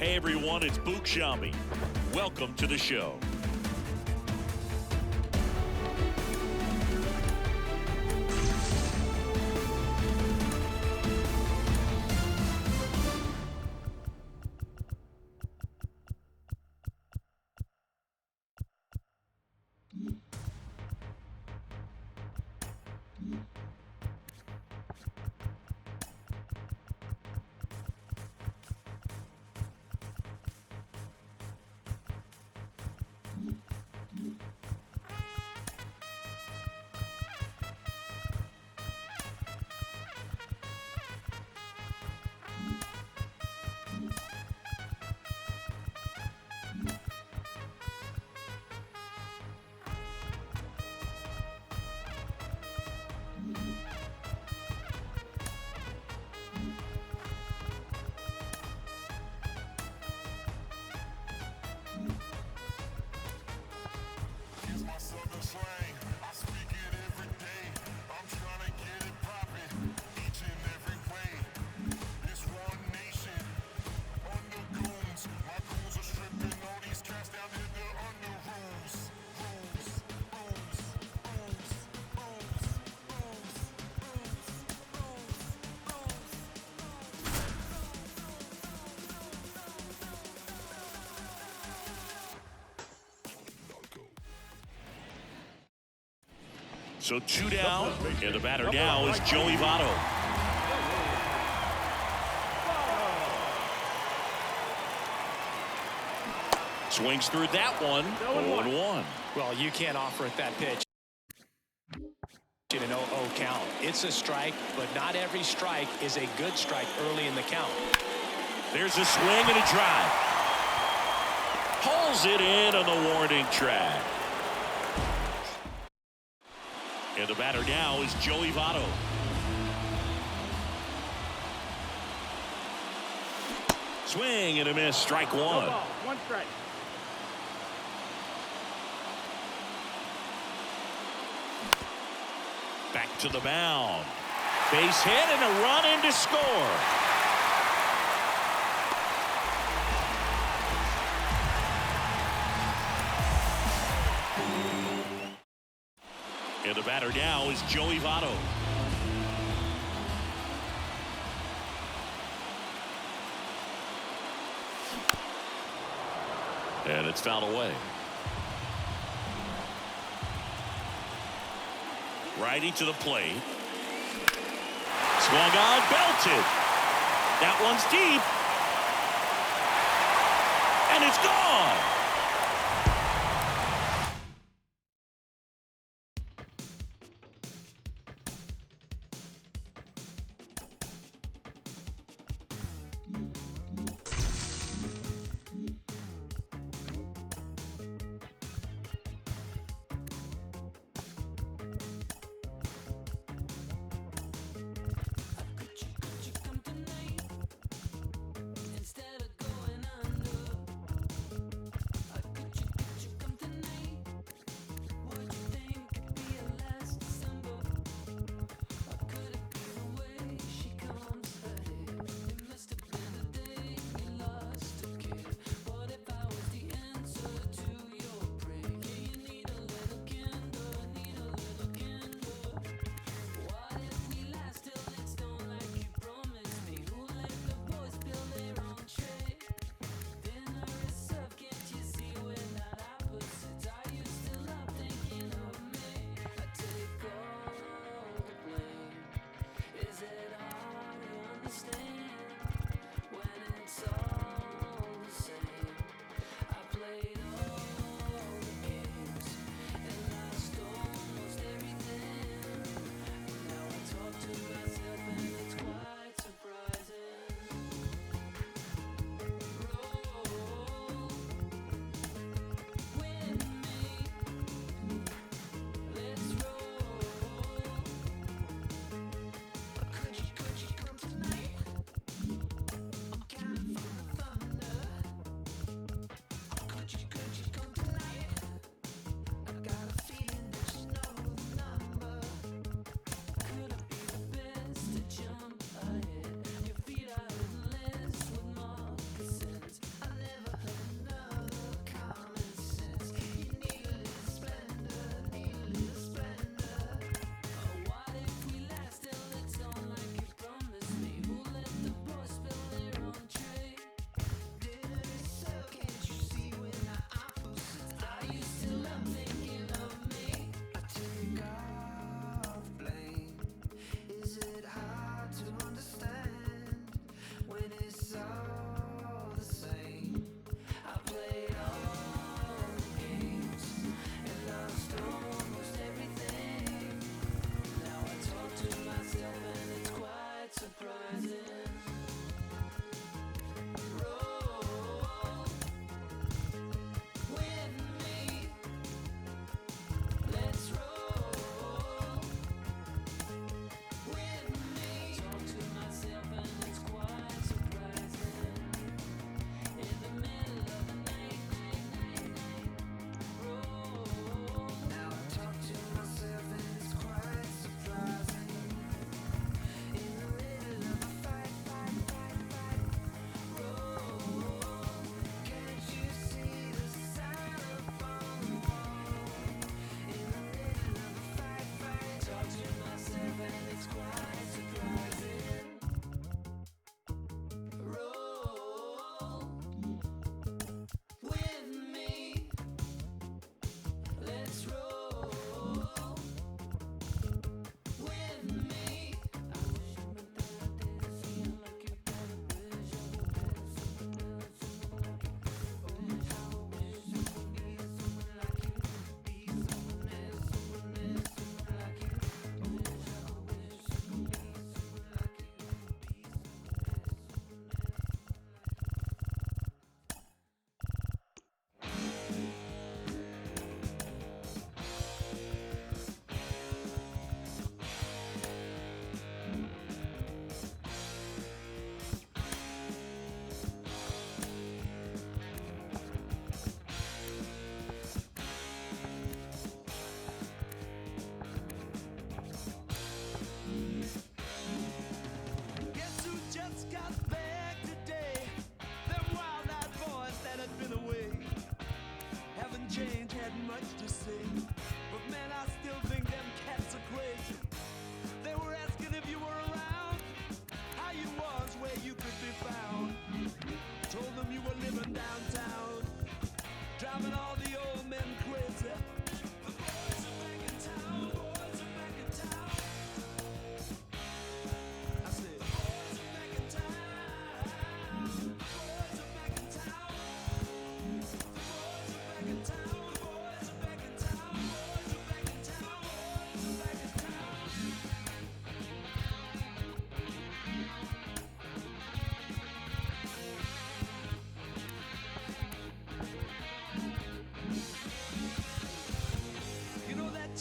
Hey everyone, it's Book Shambi. Welcome to the show. So 2 down, and the batter now is Joey Votto. Swings through that one, 0-1. Well, you can't offer it that pitch in an 0-0 count. It's a strike, but not every strike is a good strike early in the count. There's a swing and a drive. Pulls it in on the warning track. And the batter now is Joey Votto. Swing and a miss, strike one. One strike. Back to the mound. Base hit and a run in to score. And the batter now is Joey Votto. And it's fouled away. Righty to the plate. Swung on, belted. That one's deep. And it's gone.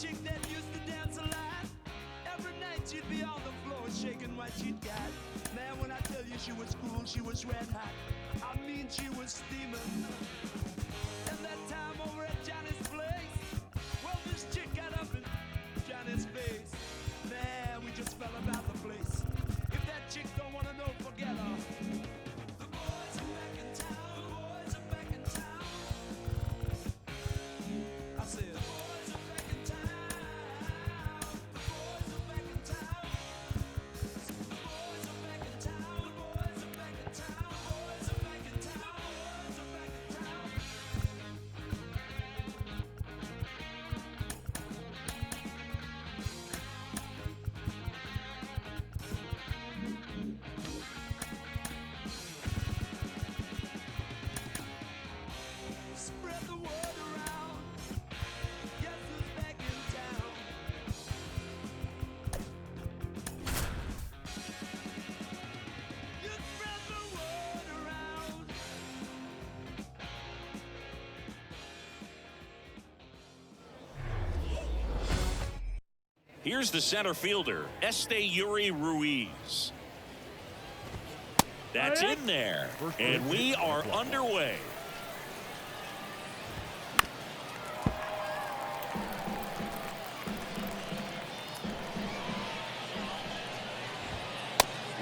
chick that used to dance a lot. Every night she'd be on the floor shaking what she'd got. Man, when I tell you she was cool, she was red hot. I mean, she was steaming. And that time over at Johnny's place, well, this chick got up in Johnny's face. Man, we just fell about the place. If that chick don't want to know, forget her. The boys are back in town. The boys are back in town. I said, the boys are back in town. The boys are back in town. The boys are back in town. The boys are back in town. The boys are back in town. The boys are back in town. Spread the word around. Guess who's back in town? You spread the word around. Here's the center fielder, Yuri Ruiz. That's in there, and we are underway.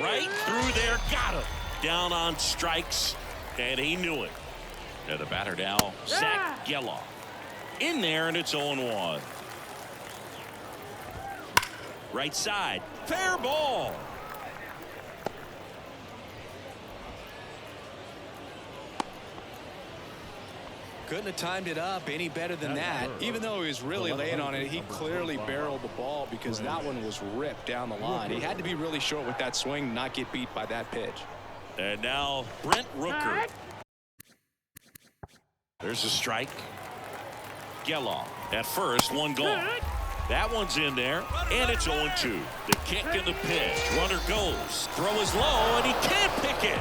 Right through there, got him. Down on strikes, and he knew it. And the batter now, Zach Geloff. In there, and it's 0-1. Right side, fair ball. Couldn't have timed it up any better than that. Even though he was really laying on it, he clearly barreled the ball because that one was ripped down the line. He had to be really short with that swing, not get beat by that pitch. And now Brent Rooker. There's a strike. Geloff at first, one gone. That one's in there, and it's 0-2. The kick and the pitch. Runner goes. Throw is low, and he can't pick it.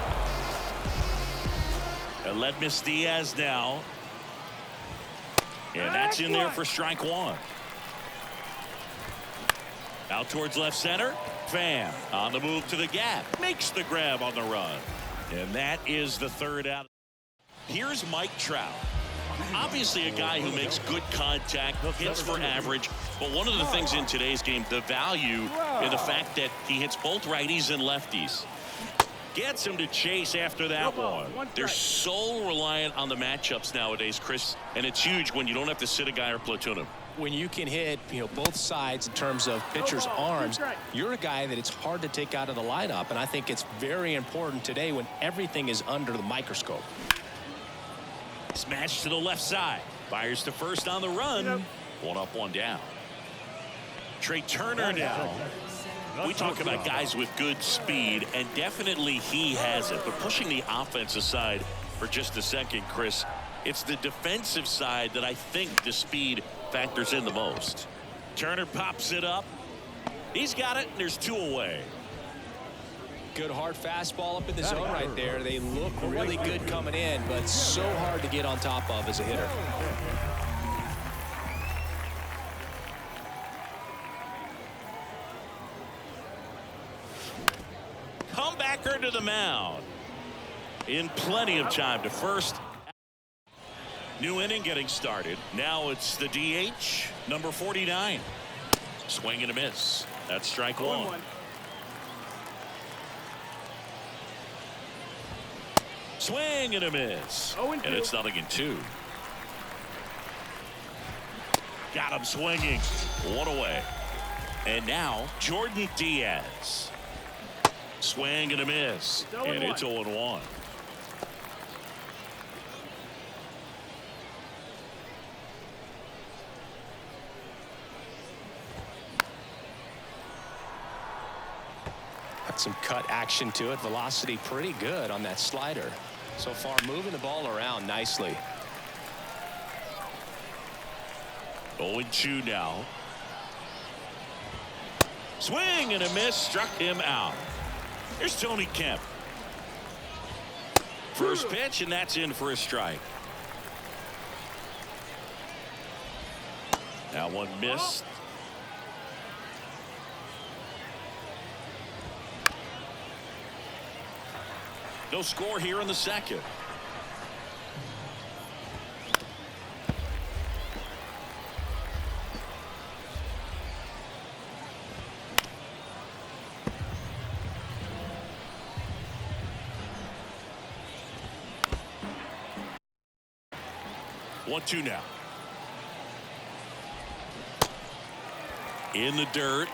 Aledmys Diaz now. And that's in there for strike one. Out towards left center. Pham on the move to the gap. Makes the grab on the run. And that is the third out. Here's Mike Trout. Obviously a guy who makes good contact, hits for average. But one of the things in today's game, the value in the fact that he hits both righties and lefties. Gets him to chase after that one. They're so reliant on the matchups nowadays, Chris, and it's huge when you don't have to sit a guy or platoon him. When you can hit, both sides in terms of pitchers' arms, you're a guy that it's hard to take out of the lineup, and I think it's very important today when everything is under the microscope. Smash to the left side. Fires to first on the run. One up, one down. Trey Turner now. We talk about guys with good speed, and definitely he has it. But pushing the offense aside for just a second, Chris, it's the defensive side that I think the speed factors in the most. Turner pops it up. He's got it, and there's two away. Good hard fastball up in the zone right there. They look really good coming in, but so hard to get on top of as a hitter. Comebacker to the mound. In plenty of time to first. New inning getting started. Now it's the DH, number 49. Swing and a miss. That's strike one. Swing and a miss. And it's 0-2. Got him swinging. One away. And now Jordan Diaz. Swing and a miss. And it's 0-1. Got some cut action to it. Velocity pretty good on that slider. So far moving the ball around nicely. 0-2 now. Swing and a miss. Struck him out. Here's Tony Kemp. First pitch, and that's in for a strike. Now one missed. No score here in the second. One-two now. In the dirt.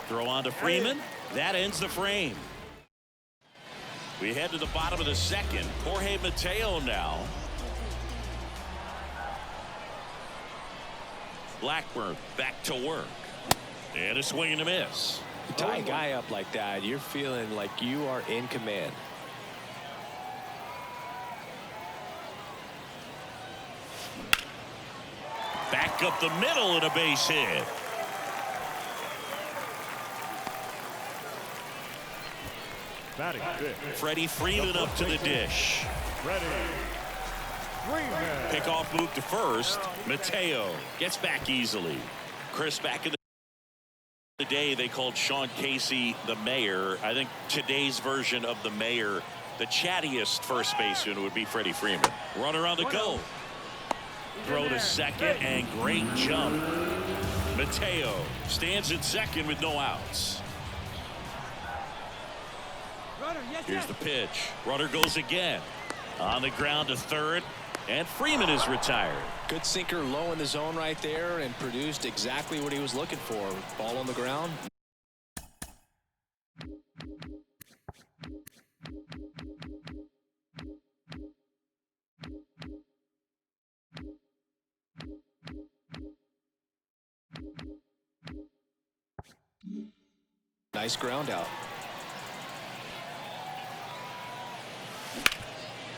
Throw on to Freeman. That ends the frame. We head to the bottom of the second. Jorge Mateo now. Blackburn back to work. And a swing and a miss. You tie a guy up like that, you're feeling like you are in command. Back up the middle and a base hit. Batting fifth. Freddie Freeman up to the dish. Freddie Freeman. Pickoff move to first. Mateo gets back easily. Chris, back in the day, they called Sean Casey the mayor. I think today's version of the mayor, the chattiest first baseman, would be Freddie Freeman. Runner on the go. Throw to second and great jump. Mateo stands at second with no outs. Here's the pitch. Runner goes again. On the ground to third. And Freeman is retired. Good sinker low in the zone right there and produced exactly what he was looking for. Ball on the ground. Nice ground out.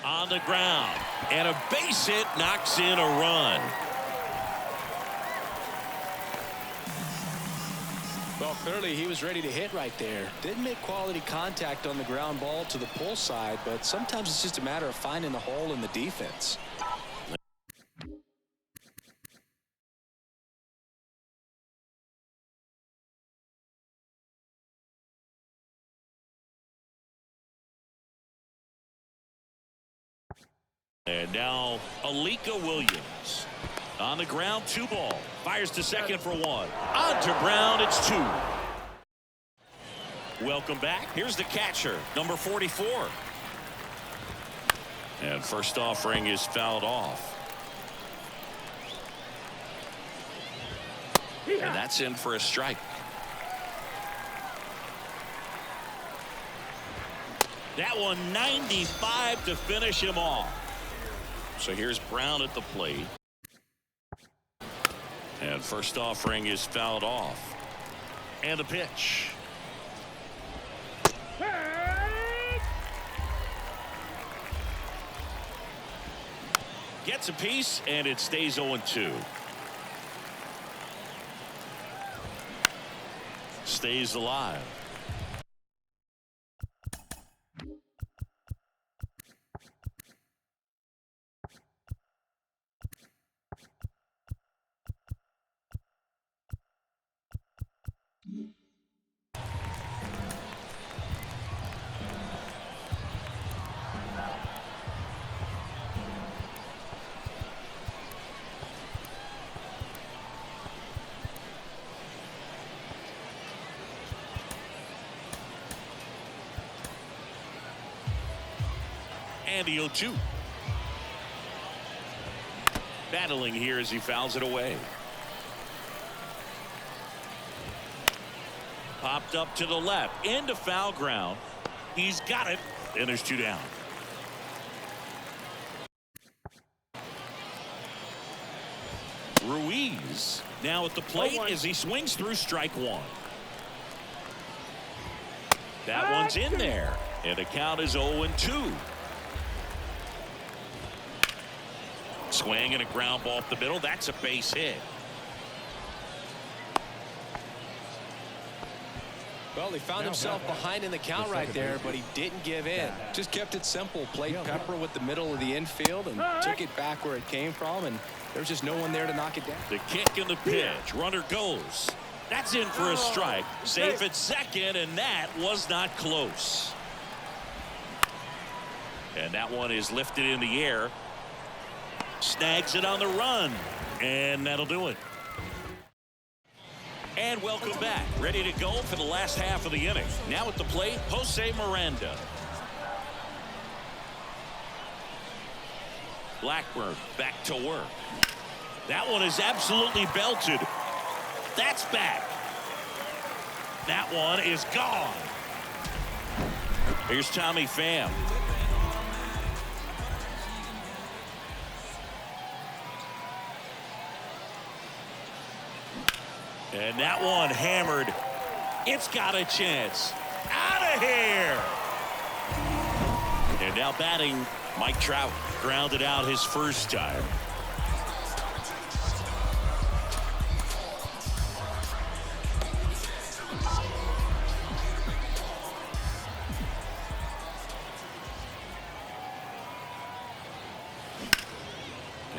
On the ground. And a base hit knocks in a run. Well, clearly he was ready to hit right there. Didn't make quality contact on the ground ball to the pull side, but sometimes it's just a matter of finding the hole in the defense. And now Alika Williams on the ground, 2-ball, fires to second for 1. On to ground, it's 2. Welcome back. Here's the catcher, number 44. And first offering is fouled off. And that's in for a strike. That one 95 to finish him off. So here's Brown at the plate. And first offering is fouled off. And the pitch. Gets a piece, and it stays 0-2. Stays alive. And the 0-2. Battling here as he fouls it away. Popped up to the left into foul ground. He's got it, and there's 2 down. Ruiz now at the plate as he swings through strike 1. That one's in there, and the count is 0-2. Swing and a ground ball up the middle. That's a base hit. Well, he found himself behind in the count right there, but he didn't give in. Just kept it simple. Played pepper with the middle of the infield and took it back where it came from and There's just no one there to knock it down. The kick and the pitch. Runner goes. That's in for a strike. Safe at second, and that was not close. And that one is lifted in the air. Snags it on the run. And that'll do it. And welcome back. Ready to go for the last half of the inning. Now at the plate, Jose Miranda. Blackburn back to work. That one is absolutely belted. That's back. That one is gone. Here's Tommy Pham. And that one hammered. It's got a chance. Out of here. And now batting, Mike Trout grounded out his first time.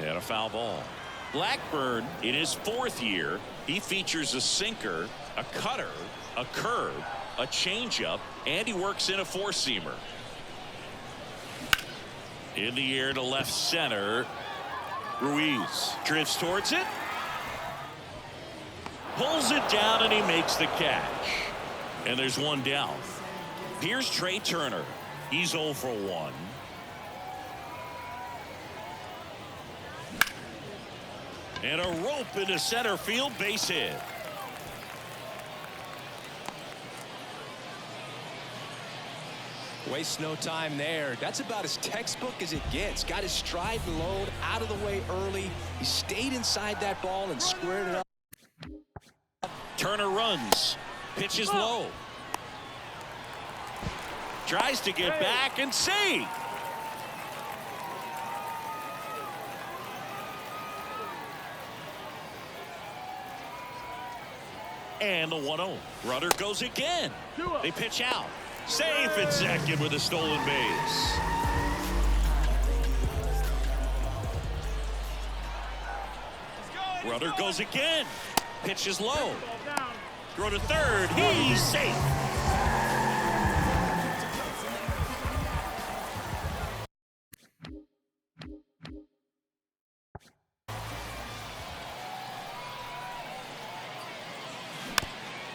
And a foul ball. Blackburn, in his 4th year, he features a sinker, a cutter, a curve, a changeup, and he works in a 4-seamer. In the air to left center. Ruiz drifts towards it. Pulls it down, and he makes the catch. And there's one down. Here's Trey Turner. He's 0 for 1. And a rope into center field, base hit. Wastes no time there. That's about as textbook as it gets. Got his stride and load out of the way early. He stayed inside that ball and squared it up. Turner runs. Pitches low. Tries to get back and save. And the 1-0. Runner goes again. They pitch out. Safe at second with a stolen base. Runner goes again. Pitches low. Throw to third. He's safe.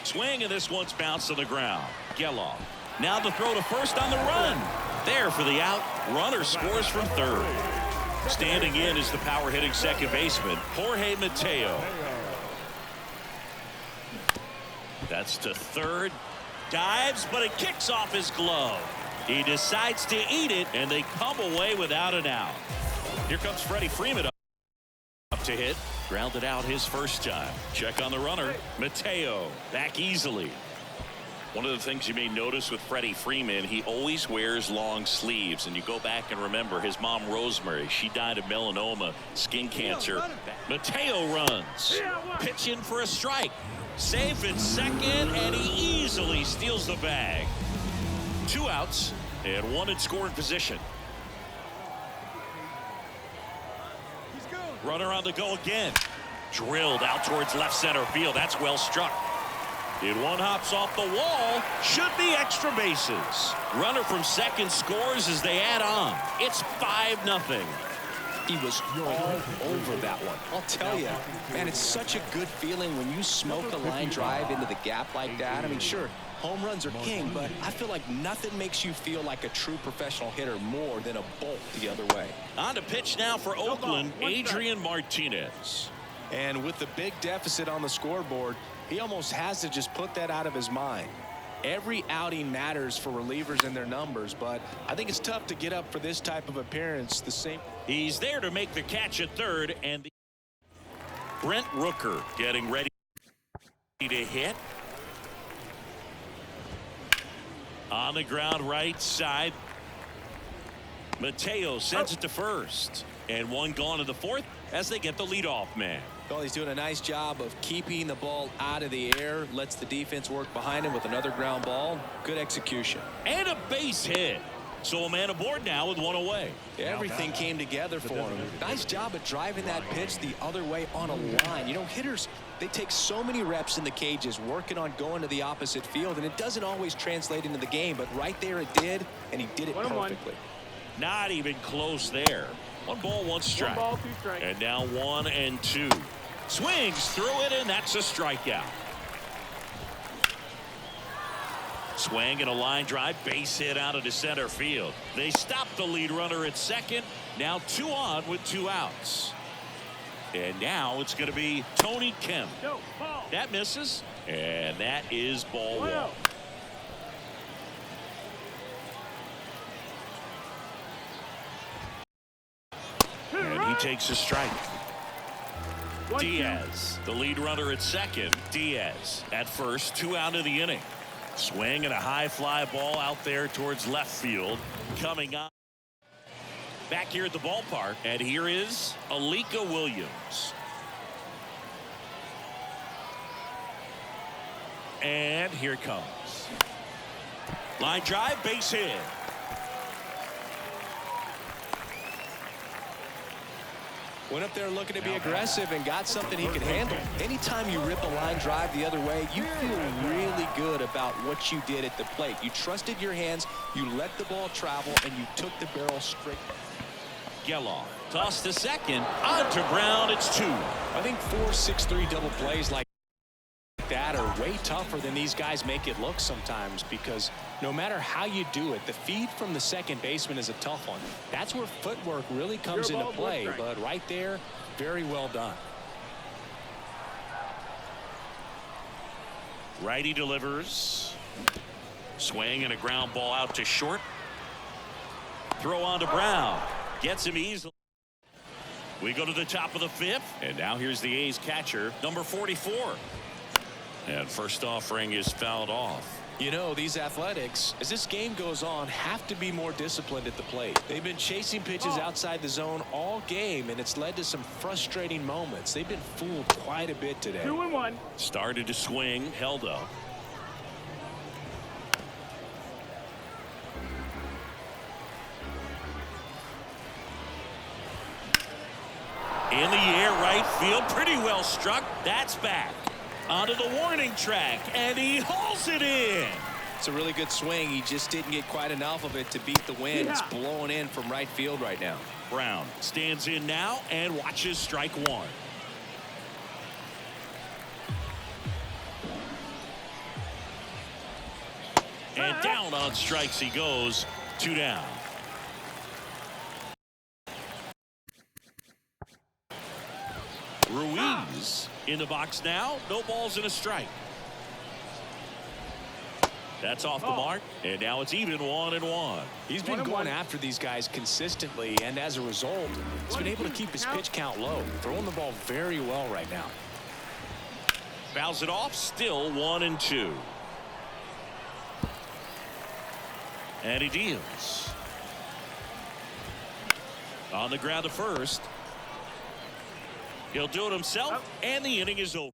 Swing, and this one's bounced to the ground. Geloff. Now the throw to first on the run. There for the out. Runner scores from third. Standing in is the power-hitting second baseman, Jorge Mateo. That's to third. Dives, but it kicks off his glove. He decides to eat it, and they come away without an out. Here comes Freddie Freeman up to hit. Grounded out his first time. Check on the runner. Mateo back easily. One of the things you may notice with Freddie Freeman, he always wears long sleeves. And you go back and remember his mom, Rosemary. She died of melanoma, skin cancer. Mateo runs. Pitch in for a strike. Safe at second, and he easily steals the bag. 2 outs and 1 in scoring position. Runner on the go again. Drilled out towards left center field. That's well struck. And one hops off the wall. Should be extra bases. Runner from second scores as they add on. It's 5-0. He was all over that one. I'll tell you, man, it's such a good feeling when you smoke a line drive into the gap like that. I mean, sure, home runs are king, but I feel like nothing makes you feel like a true professional hitter more than a bolt the other way. On to pitch now for Oakland, Adrian Martinez. And with the big deficit on the scoreboard, he almost has to just put that out of his mind. Every outing matters for relievers and their numbers, but I think it's tough to get up for this type of appearance. The same. He's there to make the catch at third, and Brent Rooker getting ready to hit. On the ground right side. Mateo sends it to first, and one gone in the fourth as they get the leadoff man. Well, he's doing a nice job of keeping the ball out of the air, lets the defense work behind him with another ground ball. Good execution. And a base hit. So a man aboard now with one away. Everything came together for him. Nice job of driving that pitch the other way on a line. You know, hitters, they take so many reps in the cages working on going to the opposite field, and it doesn't always translate into the game, but right there it did, and he did it perfectly. Not even close there. 1 ball, 1 strike. 1 ball, 2 strikes. And now 1 and 2. Swings through it, and that's a strikeout. Swing and a line drive, base hit out into center field. They stop the lead runner at second. Now 2 on with 2 outs. And now it's going to be Tony Kemp. That misses, and that is ball 1. And he takes a strike. Diaz, the lead runner at second. Diaz at first, 2 out of the inning. Swing and a high fly ball out there towards left field. Coming up. Back here at the ballpark, and here is Alika Williams. And here it comes. Line drive, base hit. Went up there looking to be aggressive and got something he could handle. Anytime you rip a line drive the other way, you feel really good about what you did at the plate. You trusted your hands, you let the ball travel, and you took the barrel straight. Geloff tossed to second, on to ground. It's 2. I think 4 6-3 double plays like that are way tougher than these guys make it look sometimes, because no matter how you do it, the feed from the second baseman is a tough one. That's where footwork really comes into play, but right there, very well done. Righty delivers. Swing and a ground ball out to short. Throw on to Brown. Gets him easily. We go to the top of the 5th, and now here's the A's catcher, number 44. And first offering is fouled off. You know, these Athletics, as this game goes on, have to be more disciplined at the plate. They've been chasing pitches outside the zone all game, and it's led to some frustrating moments. They've been fooled quite a bit today. 2-1. Started to swing, held up. In the air, right field, pretty well struck. That's back. Onto the warning track, and he hauls it in. It's a really good swing. He just didn't get quite enough of it to beat the wind. It's blowing in from right field right now. Brown stands in now and watches strike 1. And down on strikes he goes. 2 down. Ruiz in the box now. No balls and a strike. That's off the mark, and now it's even 1-1. He's been going after these guys consistently, and as a result, he's been able to keep his pitch count low, throwing the ball very well right now. Fouls it off, still 1-2. And he deals. On the ground to first. He'll do it himself, and the inning is over.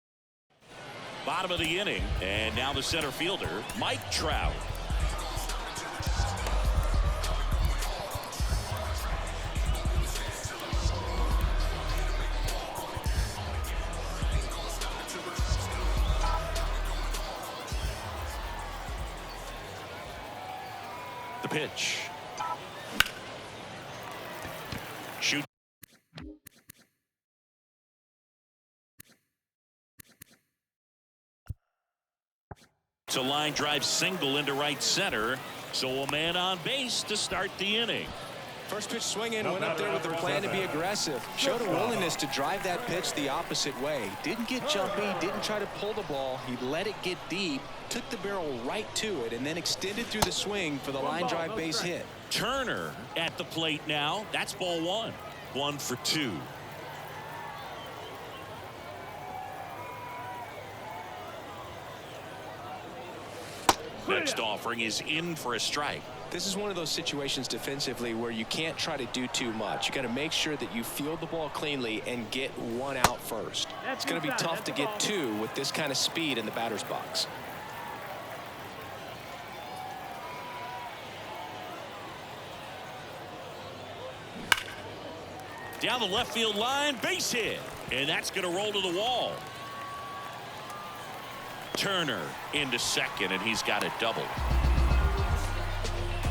Bottom of the inning, and now the center fielder, Mike Trout. The pitch. Shoot. It's a line drive single into right center, so a man on base to start the inning. First pitch swinging, went up there with a plan to be aggressive. Showed a willingness to drive that pitch the opposite way. Didn't get jumpy, didn't try to pull the ball. He let it get deep, took the barrel right to it, and then extended through the swing for the line drive base hit. Turner at the plate now. That's ball 1. 1 for 2. Next offering is in for a strike. This is one of those situations defensively where you can't try to do too much. You got to make sure that you field the ball cleanly and get 1 out first. It's going to be tough to get 2 with this kind of speed in the batter's box. Down the left field line, base hit. And that's going to roll to the wall. Turner into second, and he's got it doubled.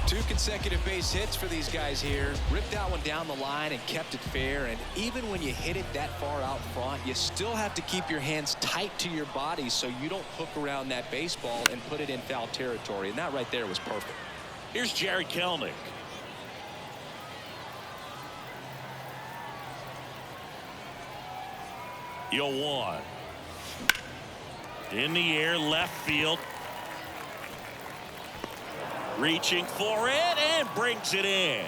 2 consecutive base hits for these guys here. Ripped that one down the line and kept it fair. And even when you hit it that far out front, you still have to keep your hands tight to your body so you don't hook around that baseball and put it in foul territory. And that right there was perfect. Here's Jared Kelenic. Yo, 1. In the air, left field. Reaching for it and brings it in.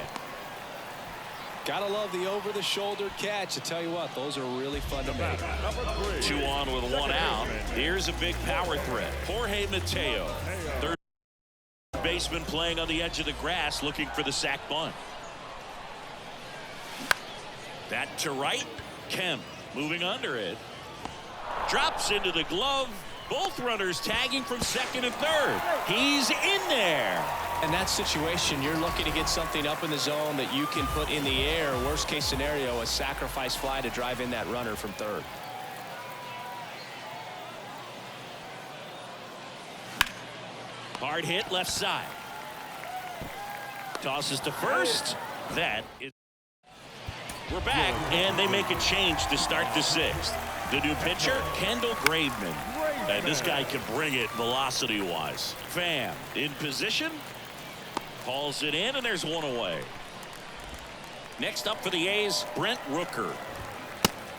Gotta love the over-the-shoulder catch. I tell you what, those are really fun to make. 2 on with 1 out. Here's a big power threat. Jorge Mateo, third baseman, playing on the edge of the grass, looking for the sac bunt. That to right. Kemp moving under it. Drops into the glove. Both runners tagging from second and third. He's in there. In that situation, you're looking to get something up in the zone that you can put in the air. Worst case scenario, a sacrifice fly to drive in that runner from third. Hard hit left side. Tosses to first. That is. We're back, and they make a change to start the 6th. The new pitcher, Kendall Graveman. And this guy can bring it velocity-wise. Pham in position. Calls it in, and there's 1 away. Next up for the A's, Brent Rooker.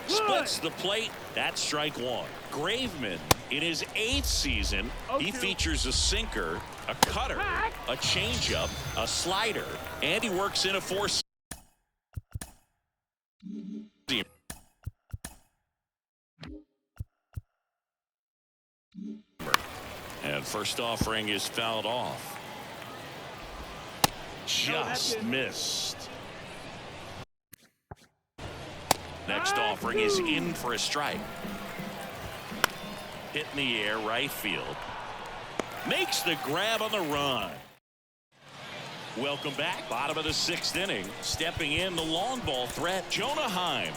Splits the plate. That's strike 1. Graveman, in his 8th season, he features a sinker, a cutter, a changeup, a slider, and he works in a 4-seam. And first offering is fouled off. Just missed. Next offering is in for a strike. Hit in the air, right field. Makes the grab on the run. Welcome back. Bottom of the 6th inning. Stepping in the long ball threat, Jonah Heim.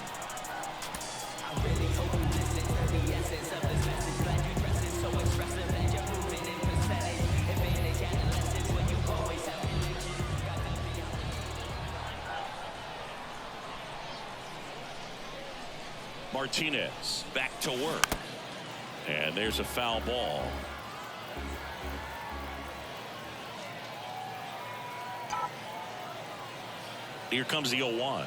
Martinez back to work. And there's a foul ball. Here comes the 0-1.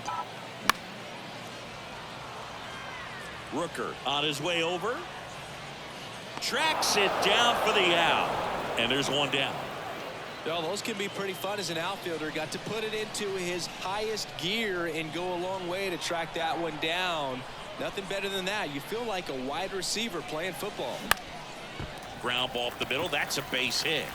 Rooker on his way over. Tracks it down for the out. And there's 1 down. Well, those can be pretty fun as an outfielder. Got to put it into his highest gear and go a long way to track that one down. Nothing better than that. You feel like a wide receiver playing football. Ground ball up the middle. That's a base hit.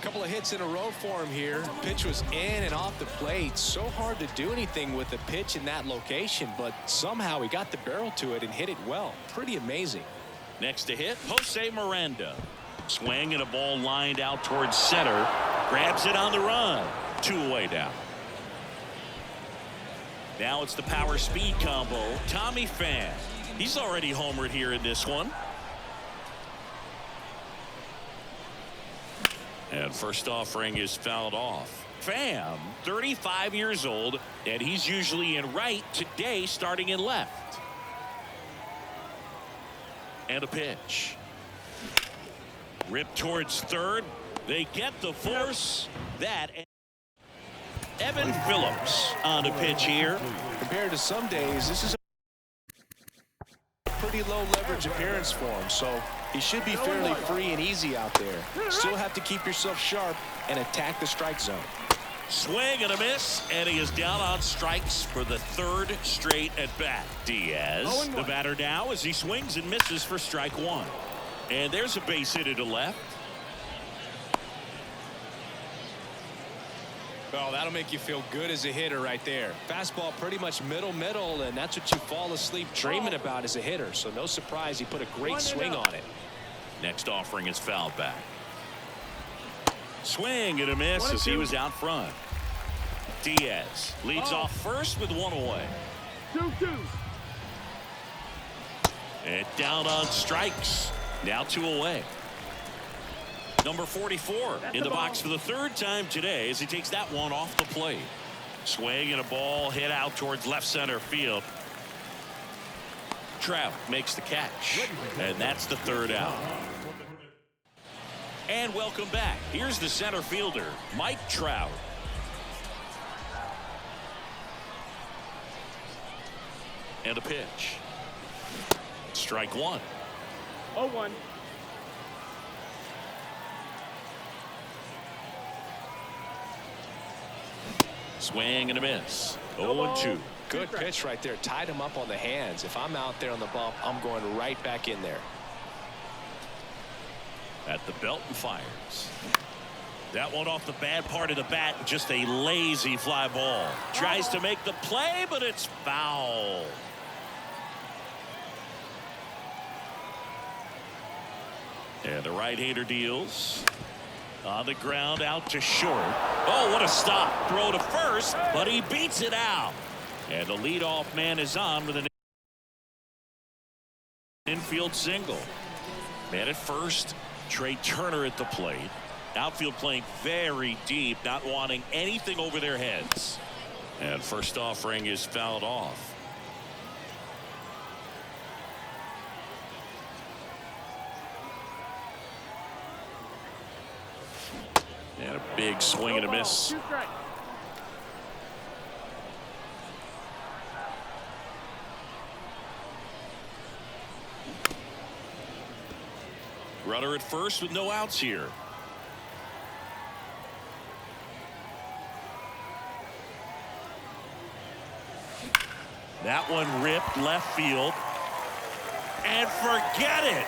Couple of hits in a row for him here. Pitch was in and off the plate. So hard to do anything with a pitch in that location, but somehow he got the barrel to it and hit it well. Pretty amazing. Next to hit, Jose Miranda. Swing and a ball lined out towards center. Grabs it on the run. 2 away down. Now it's the power speed combo. Tommy Pham. He's already homered here in this one. And first offering is fouled off. Pham, 35 years old, and he's usually in right, today starting in left. And a pitch. Ripped towards third. They get the force. That. Evan Phillips on the pitch here. Compared to some days, this is a pretty low leverage appearance for him, so he should be fairly free and easy out there. Still have to keep yourself sharp and attack the strike zone. Swing and a miss, and he is down on strikes for the 3rd straight at bat. Diaz, the batter now, as he swings and misses for strike 1. And there's a base hit to left. Well, that'll make you feel good as a hitter right there. Fastball pretty much middle, and that's what you fall asleep dreaming about as a hitter. So no surprise he put a great swing on it. Next offering is fouled back. Swing and a miss as he was out front. Diaz leads off first with one away. 2-2. And down on strikes. Now 2 away. Number 44 in the box for the 3rd time today as he takes that one off the plate. Swing and a ball hit out towards left center field. Trout makes the catch. And that's the 3rd out. And welcome back. Here's the center fielder, Mike Trout. And a pitch. Strike 1. 0-1. Swing and a miss. 0-2. Good pitch right there. Tied him up on the hands. If I'm out there on the bump, I'm going right back in there. At the belt and fires. That one off the bad part of the bat. Just a lazy fly ball. Tries to make the play, but it's foul. And the right-hander deals. On the ground, out to short. Oh, what a stop. Throw to first, but he beats it out. And the leadoff man is on with an infield single. Man at first, Trey Turner at the plate. Outfield playing very deep, not wanting anything over their heads. And first offering is fouled off. And a big swing and a miss. 2 strikes. Runner at first with no outs here. That one ripped left field. And forget it.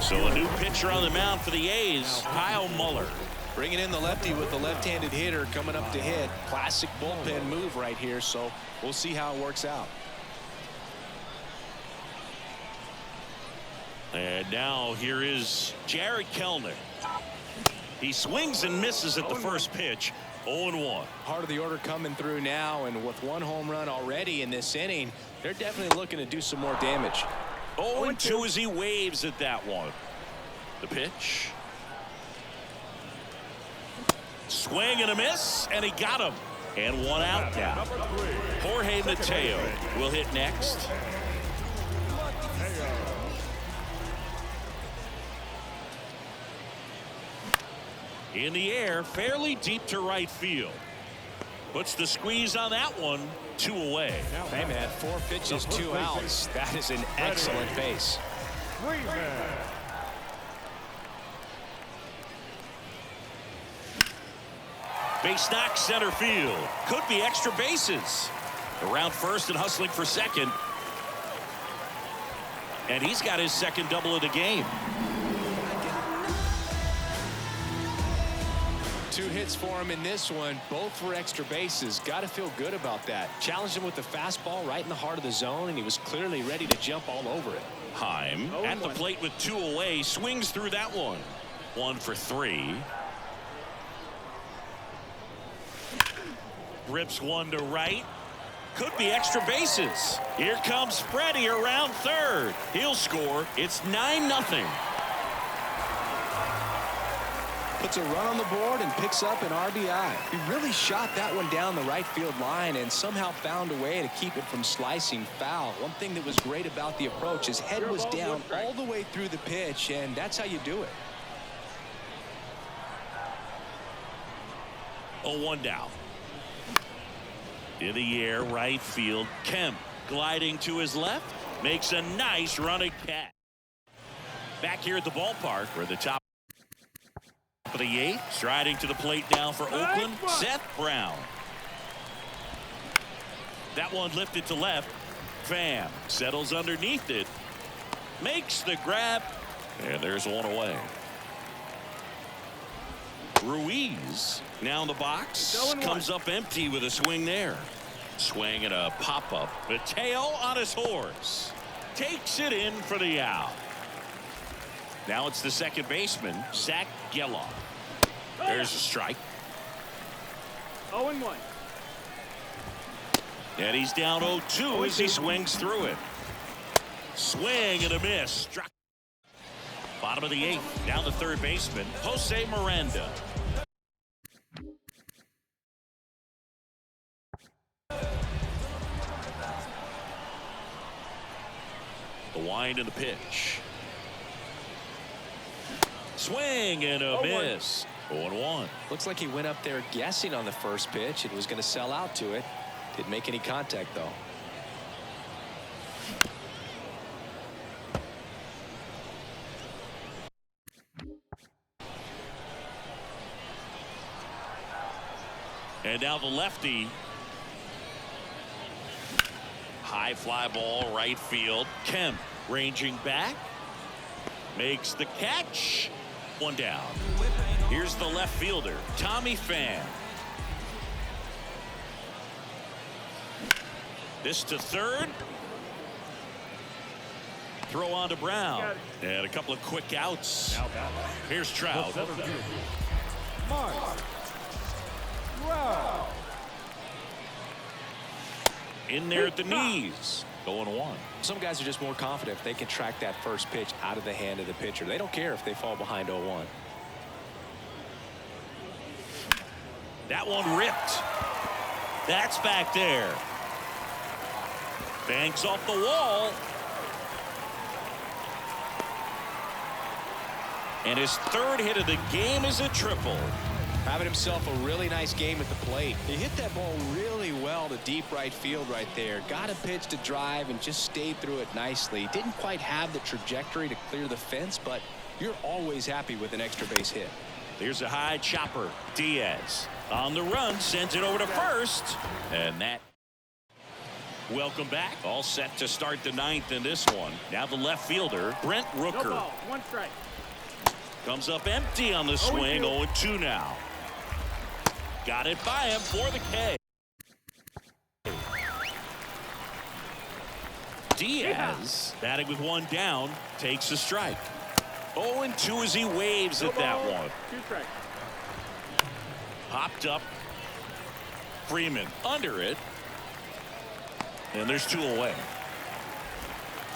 So a new pitcher on the mound for the A's, Kyle Muller. Bringing in the lefty with the left-handed hitter coming up to hit. Classic bullpen move right here, so we'll see how it works out. And now here is Jared Kellner. He swings and misses at the first pitch. 0-1. Part of the order coming through now, and with 1 home run already in this inning, they're definitely looking to do some more damage. 0-2 as he waves at that one. The pitch. Swing and a miss, and he got him. And 1 out now. Jorge Mateo will hit next. In the air, fairly deep to right field. Puts the squeeze on that one. 2 away. Hey, man, 4 pitches, 2 outs. That is an excellent base. 3-man. Base knock center field. Could be extra bases. Around first and hustling for second. And he's got his second double of the game. 2 hits for him in this one, both for extra bases. Got to feel good about that. Challenged him with the fastball right in the heart of the zone, and he was clearly ready to jump all over it. Heim at the plate with 2 away, swings through that one. 1 for 3. Rips one to right. Could be extra bases. Here comes Freddie around third. He'll score. It's 9-0. Puts a run on the board and picks up an RBI. He really shot that one down the right field line and somehow found a way to keep it from slicing foul. One thing that was great about the approach, his head was down all the way through the pitch, and that's how you do it. 0-1 down. In the air, right field. Kemp gliding to his left. Makes a nice running catch. Back here at the ballpark where the top of the 8th. Striding to the plate now for Oakland, Seth Brown. That one lifted to left. Pham settles underneath it. Makes the grab. And there's 1 away. Ruiz now in the box. Comes up empty with a swing there. Swing and a pop-up. Mateo on his horse. Takes it in for the out. Now it's the second baseman, Zach Geloff. There's a strike. 0-1. And he's down 0-2 as he swings through it. Swing and a miss. Struck. Bottom of the 8th. Down the third baseman, Jose Miranda. The wind and the pitch. Swing and a miss. 0-1. Looks like he went up there guessing on the first pitch and was going to sell out to it. Didn't make any contact, though. And now the lefty. High fly ball, right field. Kemp ranging back. Makes the catch. One down. Here's the left fielder, Tommy Pham. This to third. Throw on to Brown. And a couple of quick outs. Here's Trout. In there at the knees. 0-1. Some guys are just more confident if they can track that first pitch out of the hand of the pitcher. They don't care if they fall behind 0-1. That one ripped. That's back there. Banks off the wall. And his third hit of the game is a triple. Having himself a really nice game at the plate. He hit that ball really well to deep right field right there. Got a pitch to drive and just stayed through it nicely. Didn't quite have the trajectory to clear the fence, but you're always happy with an extra base hit. Here's a high chopper. Diaz on the run, sends it over to first. And that. Welcome back. All set to start the 9th in this one. Now the left fielder, Brent Rooker. No ball, 1 strike. Comes up empty on the swing. 0-2 now. Got it by him for the K. Diaz batting with 1 down, takes a strike. 0-2 as he waves at that one. 2 strikes. Popped up. Freeman under it. And there's 2 away.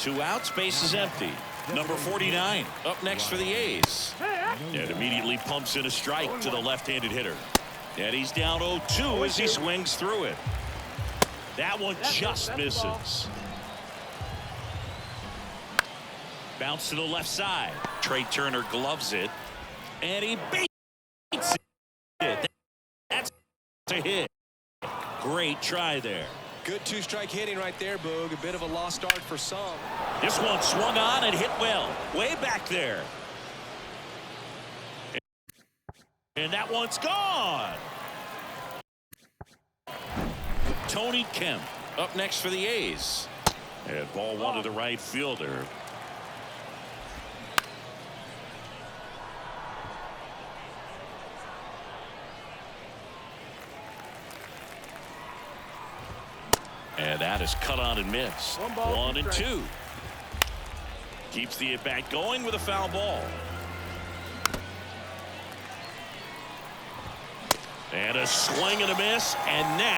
2 outs, base is empty. Number 49 up next for the A's. And immediately pumps in a strike to the left-handed hitter. And he's down 0-2 as he swings through it. That one just misses. Bounce to the left side. Trey Turner gloves it. And he beats it. That's a hit. Great try there. Good 2-strike hitting right there, Boog. A bit of a lost start for some. This one swung on and hit well. Way back there. And that one's gone. Tony Kemp up next for the A's. And ball 1 to the right fielder. And that is cut on and missed. 1-2. Keeps the at-bat going with a foul ball. And a swing and a miss, and now